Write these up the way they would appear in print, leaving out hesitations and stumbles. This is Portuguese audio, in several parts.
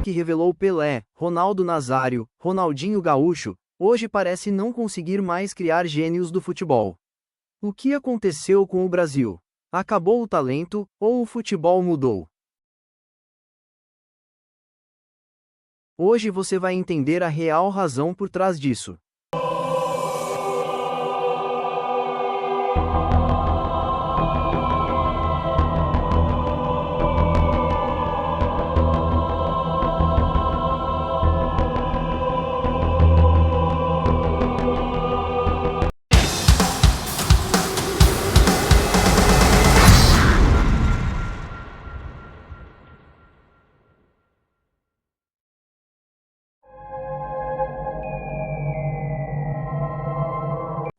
que revelou Pelé, Ronaldo Nazário, Ronaldinho Gaúcho, hoje parece não conseguir mais criar gênios do futebol. O que aconteceu com o Brasil? Acabou o talento, ou o futebol mudou? Hoje você vai entender a real razão por trás disso.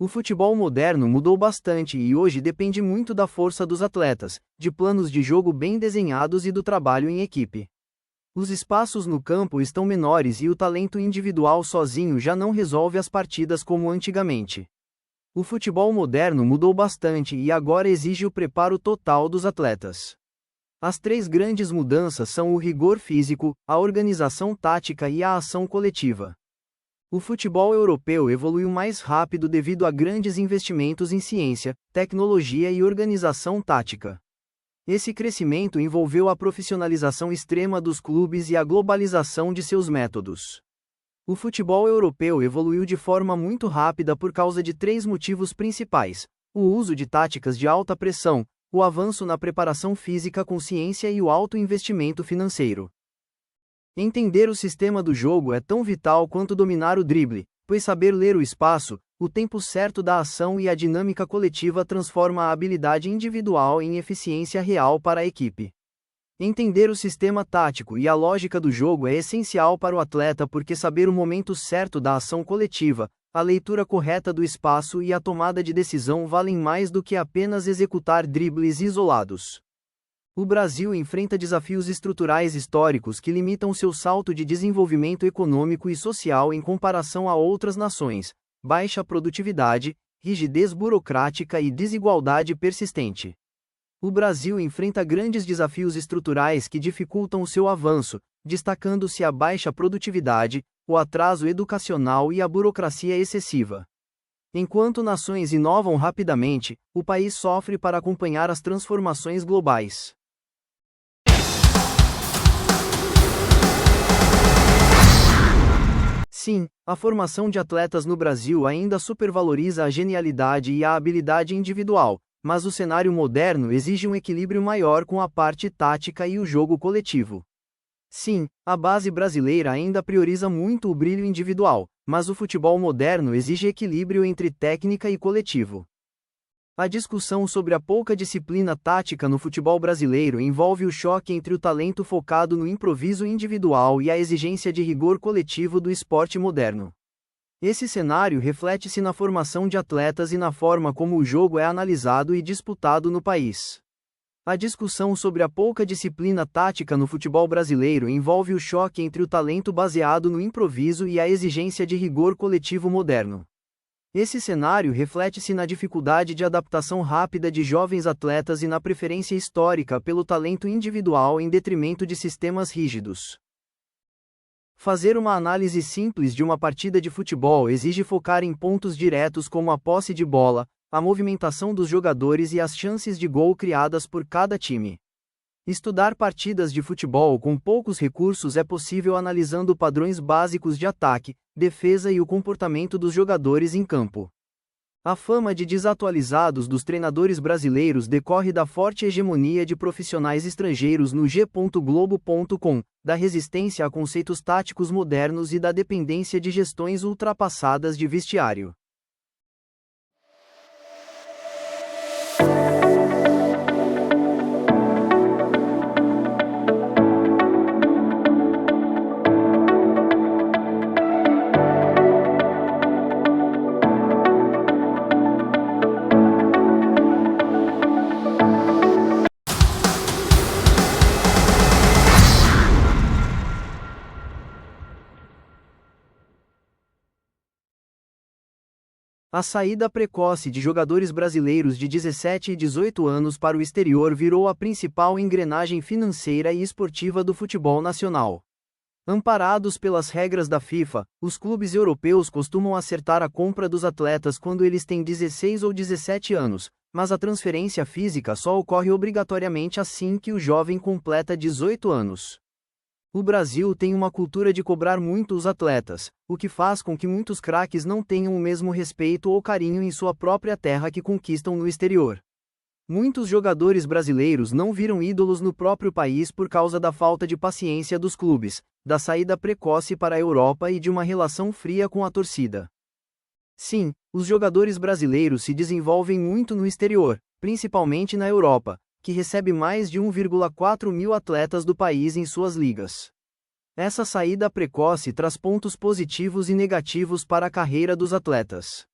O futebol moderno mudou bastante e hoje depende muito da força dos atletas, de planos de jogo bem desenhados e do trabalho em equipe. Os espaços no campo estão menores e o talento individual sozinho já não resolve as partidas como antigamente. O futebol moderno mudou bastante e agora exige o preparo total dos atletas. As três grandes mudanças são o rigor físico, a organização tática e a ação coletiva. O futebol europeu evoluiu mais rápido devido a grandes investimentos em ciência, tecnologia e organização tática. Esse crescimento envolveu a profissionalização extrema dos clubes e a globalização de seus métodos. O futebol europeu evoluiu de forma muito rápida por causa de três motivos principais: o uso de táticas de alta pressão, o avanço na preparação física com ciência e o alto investimento financeiro. Entender o sistema do jogo é tão vital quanto dominar o drible, pois saber ler o espaço, o tempo certo da ação e a dinâmica coletiva transforma a habilidade individual em eficiência real para a equipe. Entender o sistema tático e a lógica do jogo é essencial para o atleta porque saber o momento certo da ação coletiva, a leitura correta do espaço e a tomada de decisão valem mais do que apenas executar dribles isolados. O Brasil enfrenta desafios estruturais históricos que limitam seu salto de desenvolvimento econômico e social em comparação a outras nações: baixa produtividade, rigidez burocrática e desigualdade persistente. O Brasil enfrenta grandes desafios estruturais que dificultam o seu avanço, destacando-se a baixa produtividade, o atraso educacional e a burocracia excessiva. Enquanto nações inovam rapidamente, o país sofre para acompanhar as transformações globais. Sim, a formação de atletas no Brasil ainda supervaloriza a genialidade e a habilidade individual, mas o cenário moderno exige um equilíbrio maior com a parte tática e o jogo coletivo. Sim, a base brasileira ainda prioriza muito o brilho individual, mas o futebol moderno exige equilíbrio entre técnica e coletivo. A discussão sobre a pouca disciplina tática no futebol brasileiro envolve o choque entre o talento focado no improviso individual e a exigência de rigor coletivo do esporte moderno. Esse cenário reflete-se na formação de atletas e na forma como o jogo é analisado e disputado no país. A discussão sobre a pouca disciplina tática no futebol brasileiro envolve o choque entre o talento baseado no improviso e a exigência de rigor coletivo moderno. Esse cenário reflete-se na dificuldade de adaptação rápida de jovens atletas e na preferência histórica pelo talento individual em detrimento de sistemas rígidos. Fazer uma análise simples de uma partida de futebol exige focar em pontos diretos como a posse de bola, a movimentação dos jogadores e as chances de gol criadas por cada time. Estudar partidas de futebol com poucos recursos é possível analisando padrões básicos de ataque, defesa e o comportamento dos jogadores em campo. A fama de desatualizados dos treinadores brasileiros decorre da forte hegemonia de profissionais estrangeiros no g.globo.com, da resistência a conceitos táticos modernos e da dependência de gestões ultrapassadas de vestiário. A saída precoce de jogadores brasileiros de 17 e 18 anos para o exterior virou a principal engrenagem financeira e esportiva do futebol nacional. Amparados pelas regras da FIFA, os clubes europeus costumam acertar a compra dos atletas quando eles têm 16 ou 17 anos, mas a transferência física só ocorre obrigatoriamente assim que o jovem completa 18 anos. O Brasil tem uma cultura de cobrar muito os atletas, o que faz com que muitos craques não tenham o mesmo respeito ou carinho em sua própria terra que conquistam no exterior. Muitos jogadores brasileiros não viram ídolos no próprio país por causa da falta de paciência dos clubes, da saída precoce para a Europa e de uma relação fria com a torcida. Sim, os jogadores brasileiros se desenvolvem muito no exterior, principalmente na Europa, que recebe mais de 1,4 mil atletas do país em suas ligas. Essa saída precoce traz pontos positivos e negativos para a carreira dos atletas.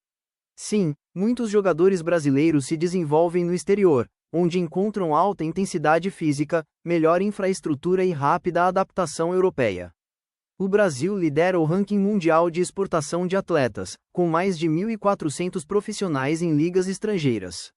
Sim, muitos jogadores brasileiros se desenvolvem no exterior, onde encontram alta intensidade física, melhor infraestrutura e rápida adaptação europeia. O Brasil lidera o ranking mundial de exportação de atletas, com mais de 1.400 profissionais em ligas estrangeiras.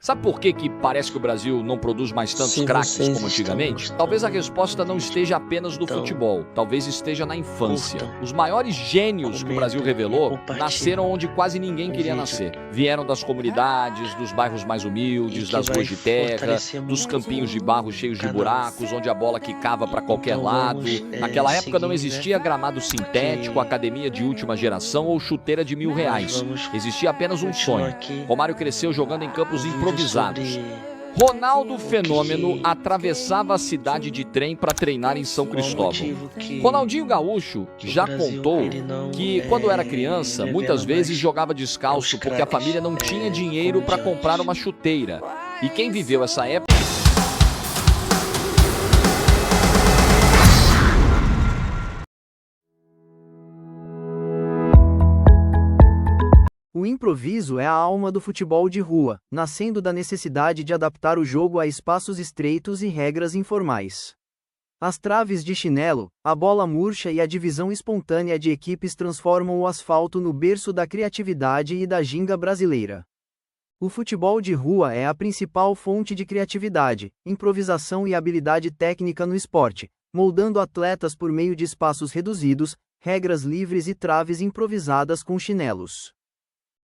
Sabe por que parece que o Brasil não produz mais tantos craques como antigamente? Talvez a resposta não esteja apenas no futebol, talvez esteja na infância. Os maiores gênios que o Brasil revelou nasceram onde quase ninguém queria nascer. Vieram das comunidades, dos bairros mais humildes, das ruas de terra, dos campinhos de barro cheios de buracos, onde a bola quicava para qualquer lado. Naquela época não existia gramado sintético, academia de última geração ou chuteira de R$1.000. Existia apenas um sonho. Romário cresceu jogando em campos improvisados. Ronaldo Fenômeno atravessava a cidade de trem para treinar em São Cristóvão. Ronaldinho Gaúcho já contou que, quando era criança, muitas vezes jogava descalço porque a família não tinha dinheiro para comprar uma chuteira. E quem viveu essa época... O improviso é a alma do futebol de rua, nascendo da necessidade de adaptar o jogo a espaços estreitos e regras informais. As traves de chinelo, a bola murcha e a divisão espontânea de equipes transformam o asfalto no berço da criatividade e da ginga brasileira. O futebol de rua é a principal fonte de criatividade, improvisação e habilidade técnica no esporte, moldando atletas por meio de espaços reduzidos, regras livres e traves improvisadas com chinelos.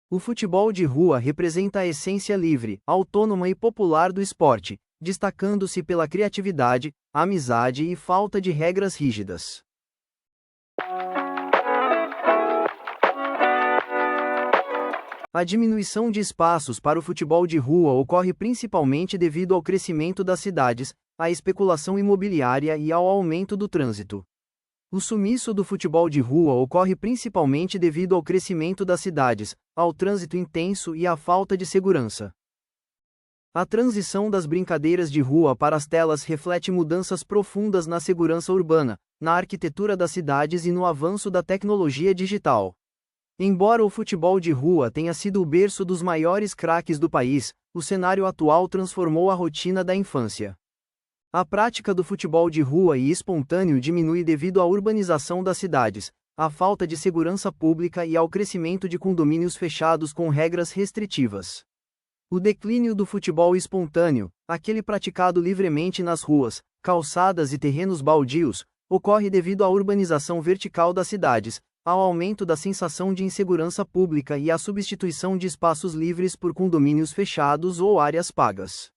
O futebol de rua representa a essência livre, autônoma e popular do esporte, destacando-se pela criatividade, amizade e falta de regras rígidas. A diminuição de espaços para o futebol de rua ocorre principalmente devido ao crescimento das cidades, à especulação imobiliária e ao aumento do trânsito. O sumiço do futebol de rua ocorre principalmente devido ao crescimento das cidades, ao trânsito intenso e à falta de segurança. A transição das brincadeiras de rua para as telas reflete mudanças profundas na segurança urbana, na arquitetura das cidades e no avanço da tecnologia digital. Embora o futebol de rua tenha sido o berço dos maiores craques do país, o cenário atual transformou a rotina da infância. A prática do futebol de rua e espontâneo diminui devido à urbanização das cidades, à falta de segurança pública e ao crescimento de condomínios fechados com regras restritivas. O declínio do futebol espontâneo, aquele praticado livremente nas ruas, calçadas e terrenos baldios, ocorre devido à urbanização vertical das cidades, ao aumento da sensação de insegurança pública e à substituição de espaços livres por condomínios fechados ou áreas pagas.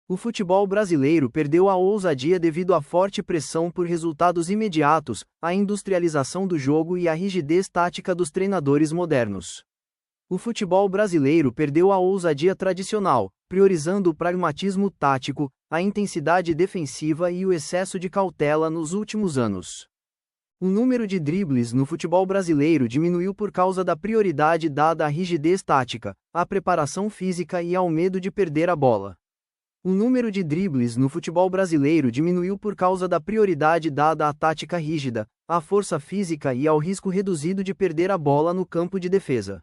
O futebol brasileiro perdeu a ousadia devido à forte pressão por resultados imediatos, à industrialização do jogo e à rigidez tática dos treinadores modernos. O futebol brasileiro perdeu a ousadia tradicional, priorizando o pragmatismo tático, a intensidade defensiva e o excesso de cautela nos últimos anos. O número de dribles no futebol brasileiro diminuiu por causa da prioridade dada à rigidez tática, à preparação física e ao medo de perder a bola. O número de dribles no futebol brasileiro diminuiu por causa da prioridade dada à tática rígida, à força física e ao risco reduzido de perder a bola no campo de defesa.